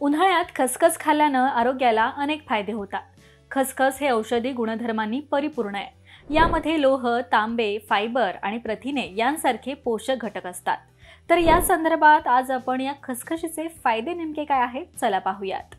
उन्हाळ्यात खसखस खाल्ल्यानं आरोग्याला अनेक फायदे होतात। खसखस हे औषधी गुणधर्मांनी परिपूर्ण आहे। यामध्ये लोह, तांबे, फायबर आणि प्रथिने यांसारखे पोषक घटक असतात। तर या संदर्भात आज आपण या खसखशीचे फायदे नेमके काय आहेत चला पाहूयात।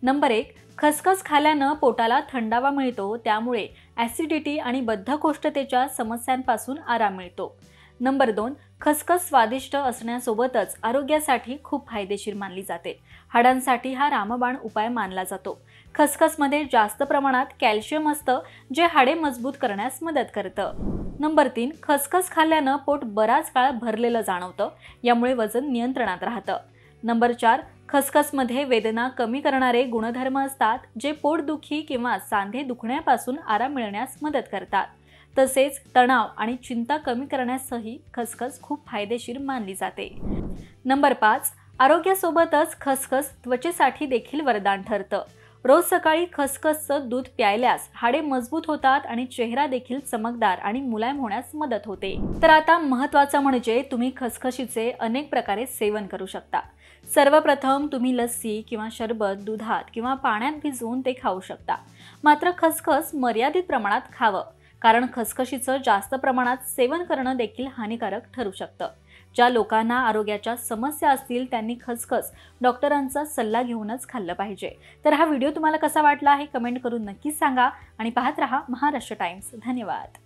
नंबर 1, खसखस खाल्ल्यानं पोटाला थंडावा मिळतो, त्यामुळे ॲसिडिटी आणि बद्धकोष्ठतेच्या समस्यांपासून आराम मिळतो। नंबर 2, खसखस स्वादिष्ट असण्यासोबतच आरोग्यासाठी खूप फायदेशीर मानली जाते। हाडांसाठी हा रामबाण उपाय मानला जातो। खसखसमध्ये जास्त प्रमाणात कॅल्शियम असतं, जे हाडे मजबूत करण्यास मदत करतं। नंबर 3, खसखस खाल्ल्यानं पोट बराच काळ भरलेलं जाणवतं, यामुळे वजन नियंत्रणात राहतं। नंबर 4, खसखसमध्ये वेदना कमी करणारे गुणधर्म असतात, जे पोटदुखी किंवा सांधे दुखण्यापासून आराम मिळण्यास मदत करतात। तसेच तणाव आणि चिंता कमी करण्यासही खसखस खूप फायदेशीर मानली जाते। नंबर 5, आरोग्यासोबतच खसखस त्वचेसाठी देखील वरदान ठरतं। रोज सकाळी खसखसचं दूध प्यायल्यास हाडे मजबूत होतात आणि चेहरा देखील चमकदार आणि मुलायम होण्यास मदत होते। तर आता महत्त्वाचं म्हणजे तुम्ही खसखशीचे अनेक प्रकारे सेवन करू शकता। सर्वप्रथम तुम्ही लस्सी किंवा शरबत दुधात किंवा पाण्यात भिजवून ते खाऊ शकता। मात्र खसखस मर्यादित प्रमाणात खावं, कारण खसखशीचं जास्त प्रमाणात सेवन करणं देखील हानिकारक ठरू शकतं। ज्या लोकांना आरोग्याच्या समस्या असतील त्यांनी खसखस डॉक्टरांचा सल्ला घेऊनच खाल्लं पाहिजे। तर हा व्हिडिओ तुम्हाला कसा वाटला हे कमेंट करून नक्कीच सांगा आणि पाहत रहा महाराष्ट्र टाइम्स। धन्यवाद।